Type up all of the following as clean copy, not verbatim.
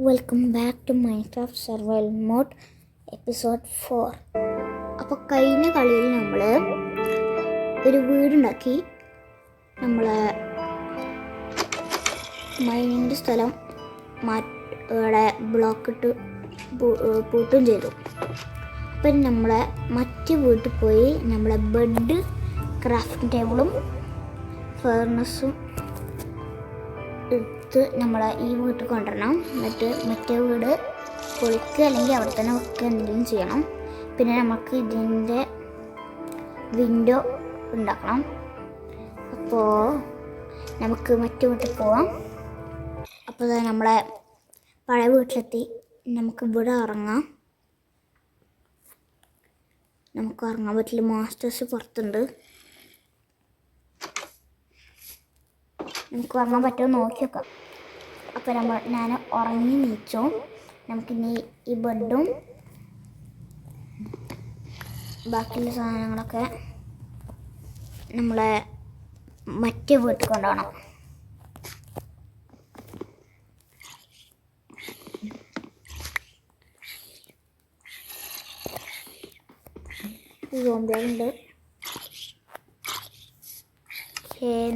Welcome back to Minecraft survival mode episode 4. അപ്പോൾ കഴിഞ്ഞ കളിയിൽ നമ്മൾ ഒരു വീടുണ്ടാക്കി നമ്മളെ മൈനിൻ്റെ സ്ഥലം ഇവിടെ ബ്ലോക്ക് ഇട്ട് പൂട്ടും ചെയ്തു. അപ്പം നമ്മളെ മറ്റ് വീട്ടിൽ പോയി നമ്മളെ ബെഡ്, ക്രാഫ്റ്റിംഗ് ടേബിളും ഫർണസും എടുത്ത് നമ്മളെ ഈ വീട്ടിൽ കൊണ്ടുവരണം. എന്നിട്ട് മറ്റേ വീട് പൊളിക്കുക അല്ലെങ്കിൽ അവിടെ തന്നെ വെക്കുക എന്തെങ്കിലും ചെയ്യണം. പിന്നെ നമുക്ക് ഇതിൻ്റെ വിൻഡോ ഉണ്ടാക്കണം. അപ്പോൾ നമുക്ക് മറ്റു വീട്ടിൽ പോവാം. അപ്പോൾ നമ്മളെ പഴയ വീട്ടിലെത്തി. നമുക്ക് ഇവിടെ ഇറങ്ങാം. നമുക്ക് ഇറങ്ങാൻ പറ്റില്ല, മാസ്റ്റേഴ്സ് പുറത്തുണ്ട്. നമുക്ക് ഉറങ്ങാൻ പറ്റുമോ നോക്കി വെക്കാം. അപ്പോൾ ഞാൻ ഉറങ്ങി നീച്ചു. നമുക്കിനി ഈ ബെഡും ബാക്കിയുള്ള സാധനങ്ങളൊക്കെ നമ്മളെ മറ്റേ വീട്ടിൽ കൊണ്ടുപോകണം. സോംബികളുണ്ട്.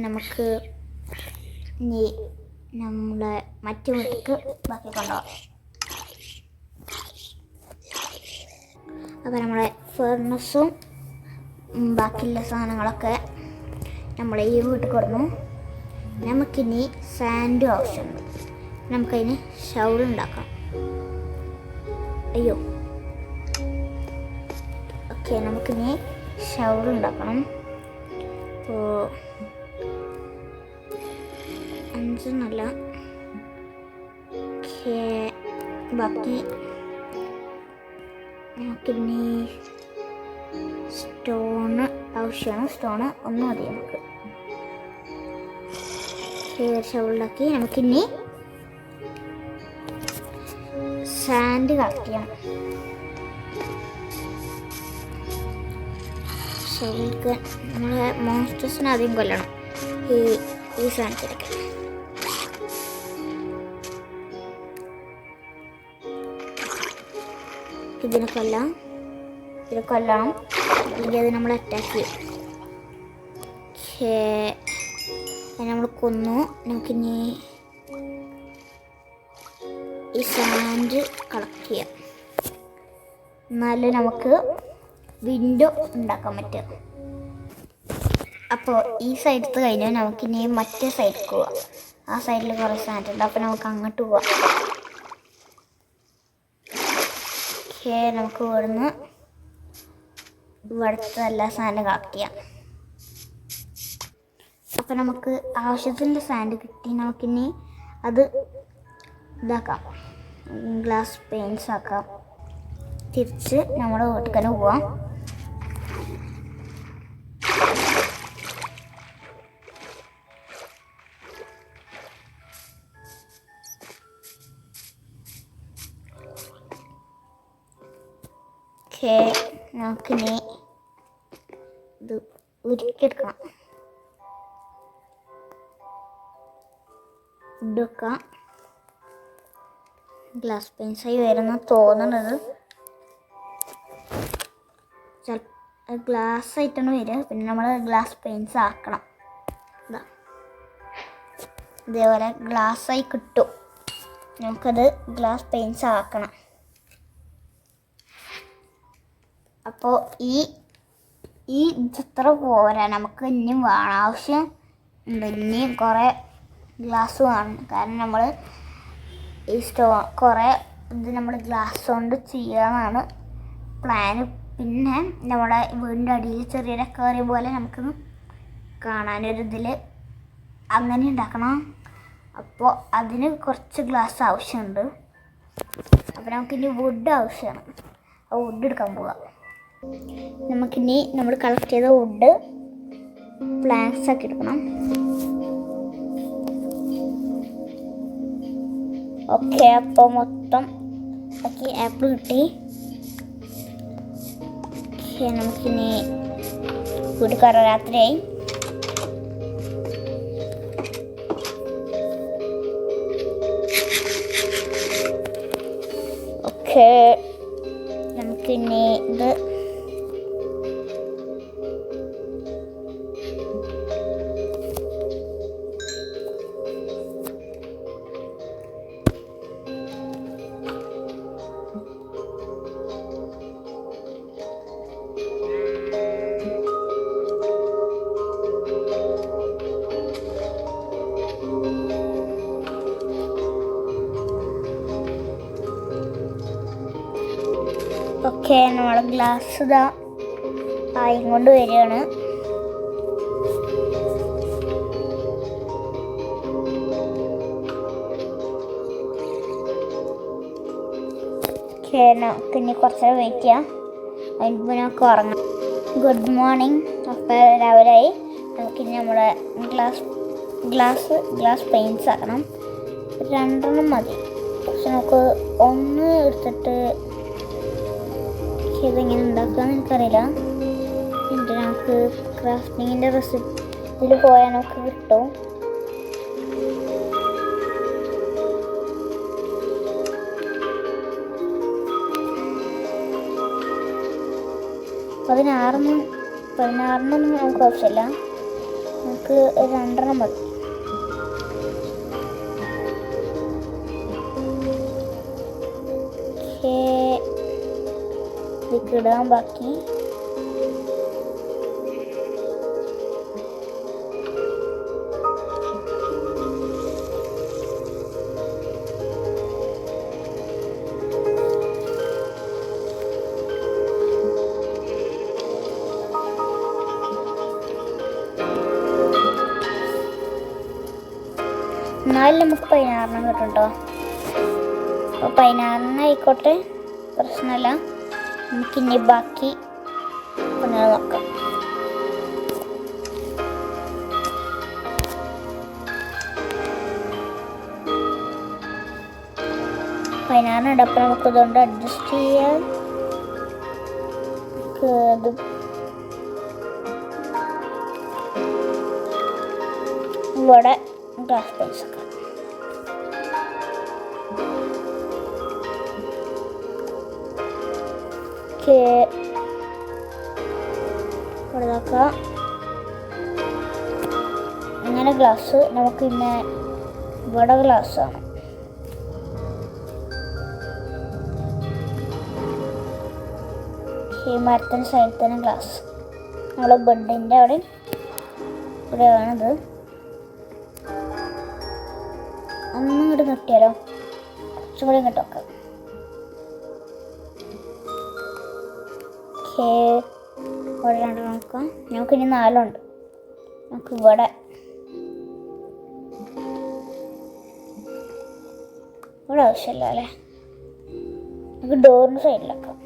നമുക്ക് ഇനി നമ്മളെ മറ്റു വീട്ടിലേക്ക് ബാക്കി കൊണ്ടുപോകാം. അപ്പോൾ നമ്മളെ ഫർണസും ബാക്കിയുള്ള സാധനങ്ങളൊക്കെ നമ്മൾ ഈ വീട്ടിൽ കൊടുന്നു. നമുക്കിനി സാൻഡും ആവശ്യമുണ്ട്. നമുക്കതിന് ഷവർ ഉണ്ടാക്കാം. ഓക്കെ, നമുക്കിനി ഷവർ ഉണ്ടാക്കണം. അപ്പോൾ 5 ബാക്കി നമുക്കിനി സ്റ്റോണ് ആവശ്യമാണ്. സ്റ്റോണ് ഒന്നും മതി നമുക്ക്. ഷവറിലാക്കി നമുക്കിനി സാൻഡ് കളക്ട് ചെയ്യണം. ഷവറിലേക്ക് നമ്മളെ മോൺസ്റ്റേഴ്സിനെ ആദ്യം കൊല്ലണം. ഈ സാധനത്തിലൊക്കെ ഇതിനെ കൊല്ലണം. അല്ലെങ്കിൽ അത് നമ്മൾ അറ്റാക്ക് ചെയ്യും. നമ്മൾ കൊന്നു. നമുക്കിനി ഈ സാൻഡ് കളക്ട് ചെയ്യാം. എന്നാലും നമുക്ക് വിൻഡോ ഉണ്ടാക്കാൻ പറ്റും. അപ്പോൾ ഈ സൈഡത്ത് കഴിഞ്ഞാൽ നമുക്കിനി മറ്റേ സൈഡിലേക്ക് പോവാം. ആ സൈഡിൽ കുറേ സാൻഡ് ഉണ്ട്. അപ്പോൾ നമുക്ക് അങ്ങോട്ട് പോവാം. നമുക്ക് ഇവിടുന്ന് ഇവിടുത്തെ എല്ലാ സാൻഡ് കളക്ട് ചെയ്യാം. അപ്പം നമുക്ക് ആവശ്യത്തിൻ്റെ സാൻഡ് കിട്ടി. നമുക്കിനി അത് ഇതാക്കാം, ഗ്ലാസ് പെയിൻറ്റ്സ് ആക്കാം. തിരിച്ച് നമ്മുടെ വീട്ടിൽ തന്നെ പോവാം. നമുക്കിനി ഇത് ഉരുക്കിയെടുക്കണം. ഫുഡ് വെക്കാം. ഗ്ലാസ് പെയിൻസായി വരുന്ന തോന്നുന്നത് ഗ്ലാസ് ആയിട്ടാണ് വരിക. പിന്നെ നമ്മൾ ഗ്ലാസ് പെയിൻസ് ആക്കണം. ഇതേപോലെ ഗ്ലാസ്സായി കിട്ടും. നമുക്കത് ഗ്ലാസ് പെയിൻസ് ആക്കണം. അപ്പോൾ ഈ ചിത്ര പോരാ, നമുക്ക് ഇനിയും വേണം, ആവശ്യം ഉണ്ട്. ഇനിയും കുറേ ഗ്ലാസ് വേണം. കാരണം നമ്മൾ ഈ കുറേ ഇത് നമ്മൾ ഗ്ലാസ് കൊണ്ട് ചെയ്യാനാണ് പ്ലാന്. പിന്നെ നമ്മുടെ വീടിൻ്റെ അടിയിൽ ചെറിയൊരു കയറിയ പോലെ നമുക്ക് കാണാനൊരിതിൽ അങ്ങനെ ഉണ്ടാക്കണം. അപ്പോൾ അതിന് കുറച്ച് ഗ്ലാസ് ആവശ്യമുണ്ട്. അപ്പോൾ നമുക്കിനി വുഡ് ആവശ്യമാണ്. ആ വുഡ് എടുക്കാൻ പോവാം. നമുക്കിനി നമ്മൾ കളക്ട് ചെയ്ത വുഡ് പ്ലാങ്ക്സ് ആക്കി എടുക്കണം. ഓക്കെ, അപ്പോൾ മൊത്തം ആക്കി ആപ്പിൾ കിട്ടി. നമുക്കിനി വീട് കയറാൻ രാത്രിയായി. ഓക്കെ, നമുക്കിനി ഇത് ഓക്കെ, നമ്മളെ ഗ്ലാസ് ഇതാ ആയും കൊണ്ട് വരികയാണ്. ഓക്കെ, നമുക്കിനി കുറച്ച് നേരം വെയിറ്റ് ചെയ്യാം. അതിന് നമുക്ക് ഉറങ്ങാം. Good morning. അപ്പോൾ രാവിലെയായി. നമുക്കിനി നമ്മുടെ ഗ്ലാസ് പെയിൻറ്റ്സ് ആക്കണം. 2 മതി. പക്ഷെ നമുക്ക് ഒന്ന് എടുത്തിട്ട് ഇതെങ്ങനെ ഉണ്ടാക്കാമെന്ന് എനിക്കറിയില്ല. എന്നിട്ട് നമുക്ക് ക്രാഫ്റ്റിങ്ങിൻ്റെ റെസിപ്പിയിൽ പോയാൽ നമുക്ക് കിട്ടും. പതിനാറിനൊന്നും നമുക്ക് ആവശ്യമില്ല. നമുക്ക് 2 മതി. ഇടാൻ ബാക്കി എന്നാലും നമുക്ക് 16 കിട്ടും കേട്ടോ. അപ്പോൾ 16 ആയിക്കോട്ടെ, പ്രശ്നമല്ല. നമുക്കിനി ബാക്കി പണികൾ നോക്കാം. അപ്പം നമുക്ക് ഇതുകൊണ്ട് അഡ്ജസ്റ്റ് ചെയ്യാം. ഇത് ഇവിടെ ഗ്ലാസ് പെയിൻസ് ഒക്കെ ഇവിടെ നോക്കാം. ഇങ്ങനെ ഗ്ലാസ് നമുക്ക് പിന്നെ ഇവിടെ ഗ്ലാസ്സാണ്. ഈ മരത്തിൻ്റെ സൈഡിൽ തന്നെ ഗ്ലാസ്. നമ്മൾ ബെഡിൻ്റെ ഇവിടെയാണിത്. ഒന്നും ഇങ്ങോട്ട് നിർത്തിയാലോ, കുറച്ചും കൂടി ഇങ്ങോട്ട് നോക്കാം. ഇവിടെ 2 നോക്കാം. നമുക്കിനി 4 ഉണ്ട്. നമുക്ക് ഇവിടെ ആവശ്യമില്ല അല്ലേ. നമുക്ക് ഡോറിൻ്റെ സൈഡിലാക്കാം.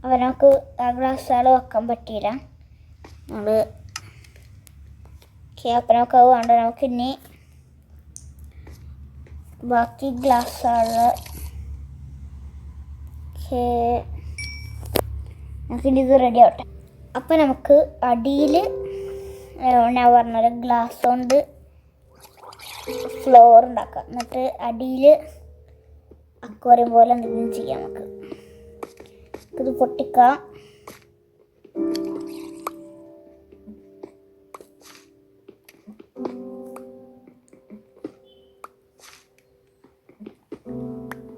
അപ്പോൾ നമുക്ക് ആ ഗ്ലാസ്സുകൾ വെക്കാൻ പറ്റിയില്ല. നമ്മൾ അപ്പം നമുക്ക് അത് വേണ്ട. നമുക്കിനി ബാക്കി ഗ്ലാസ്സുകൾ നമുക്കിനി ഇത് റെഡി ആവട്ടെ. അപ്പം നമുക്ക് അടിയിൽ ഞാൻ പറഞ്ഞൊരു ഗ്ലാസ് കൊണ്ട് ഫ്ലോർ ഉണ്ടാക്കാം. എന്നിട്ട് അടിയിൽ അക്വേറിയം പോലെ എന്തെങ്കിലും ചെയ്യാം. നമുക്ക് ഇത് പൊട്ടിക്കാം.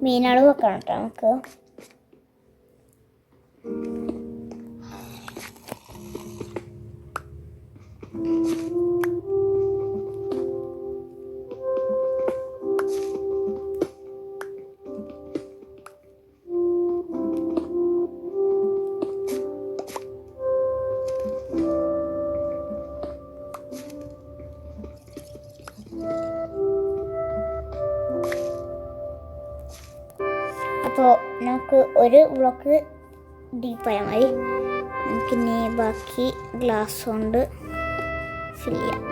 മീനുകൾ വെക്കണം കേട്ടോ നമുക്ക്. അപ്പോൾ നമുക്ക് ഒരു ബ്ലോക്ക് ഡീപ്പായ മതി. നമുക്കിനി ബാക്കി ഗ്ലാസ് കൊണ്ട് ഫില്ല് ചെയ്യാം.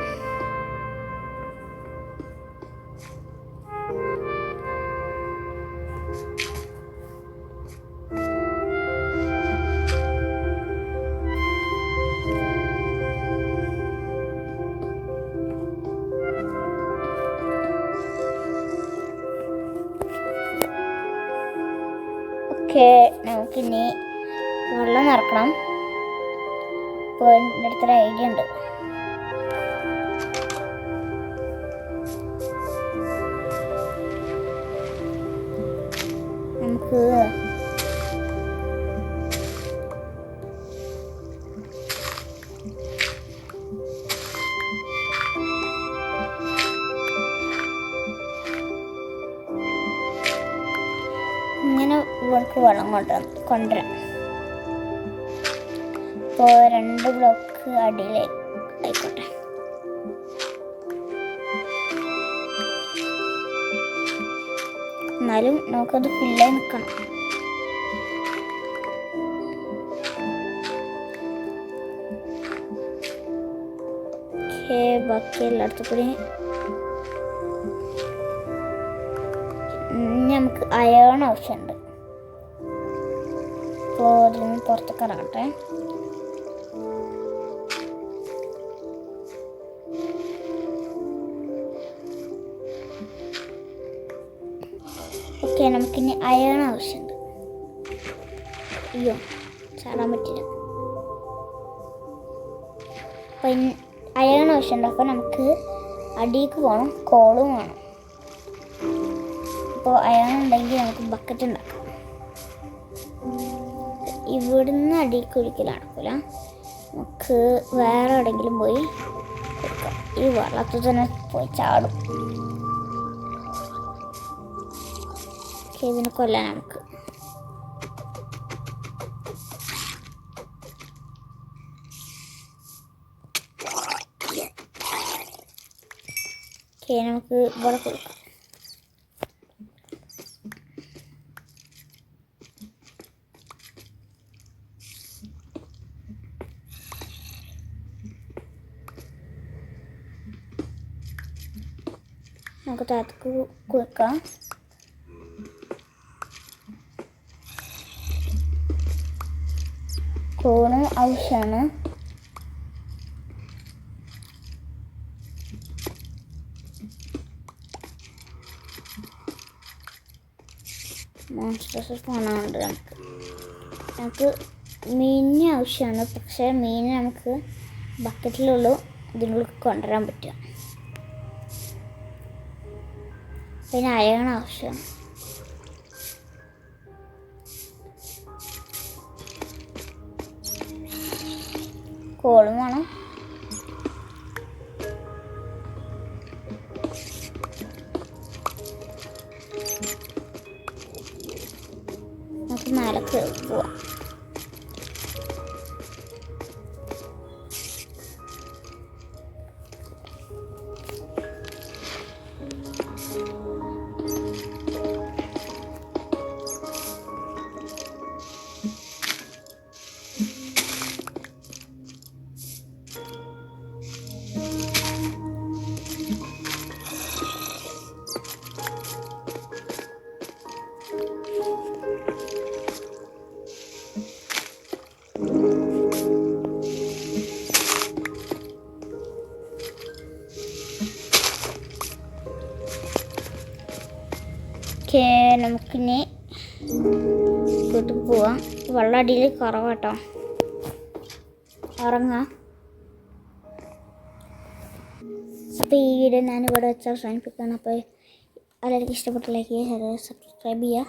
ഓക്കെ, നമുക്കിനി വെള്ളം നിറക്കണം. അപ്പോൾ എൻ്റെ അടുത്തൊരു ഐഡിയ ഉണ്ട്. നമുക്ക് ഇങ്ങനെ ഇവർക്ക് വെള്ളം കൊണ്ടുവരാം. ഇപ്പോൾ 2 ബ്ലോക്ക് അടിയിലേക്ക് ആയിക്കോട്ടെ. എന്നാലും നമുക്കത് ഫില്ലായി നിൽക്കണം. ബാക്കി എല്ലായിടത്തും കൂടി നമുക്ക് അയൺ ആവശ്യമുണ്ട്. അപ്പോൾ അതിൽ നിന്ന് പുറത്തേക്ക് ഇറങ്ങട്ടെ. ഓക്കെ, നമുക്കിനി അയൺ ആവശ്യമുണ്ട്. അയ്യോ, ചാടാൻ പറ്റില്ല. അപ്പം അയൺ ആവശ്യമുണ്ട്. അപ്പോൾ നമുക്ക് അടിയിലേക്ക് പോകണം, കോളും വേണം. അപ്പോൾ അയൺ ഉണ്ടെങ്കിൽ നമുക്ക് ബക്കറ്റ് ഉണ്ടാക്കാം. ഇവിടുന്ന് അടിയിലേക്ക് ഒരിക്കലും നടക്കില്ല. നമുക്ക് വേറെ എവിടെയെങ്കിലും പോയി കൊടുക്കാം. ഈ വെള്ളത്തിൽ തന്നെ പോയി ചാടും. ഇതിനെ കൊല്ലാൻ നമുക്ക് നമുക്ക് ഇവിടെ കൊടുക്കാം. നമുക്ക് താഴത്തേക്ക് കൊടുക്കാം. കോണ് ആവശ്യമാണ്. മോൺസ്റ്റേഴ്സ് സ്പോണുണ്ട്. നമുക്ക് മീനിന് ആവശ്യമാണ്. പക്ഷേ മീൻ നമുക്ക് ബക്കറ്റിലുള്ളൂ ഇതിനുള്ളിൽ കൊണ്ടുവരാൻ പറ്റുക. പിന്നെ അയൺ ആവശ്യമാണ്. കോളും വേണം. നമുക്ക് മേലേക്ക് പോവാം. ഓക്കെ, നമുക്കിനി വീട്ടിൽ പോവാം. വെള്ളം അടിയിൽ കുറവാട്ടോ. ഇറങ്ങാം. അപ്പോൾ ഈ വീഡിയോ ഞാനിവിടെ വെച്ച് അവസാനിപ്പിക്കുകയാണ്. അപ്പോൾ എല്ലാവർക്കും ഇഷ്ടപ്പെട്ട ലൈക്ക് ചെയ്യുക, സബ്സ്ക്രൈബ് ചെയ്യുക.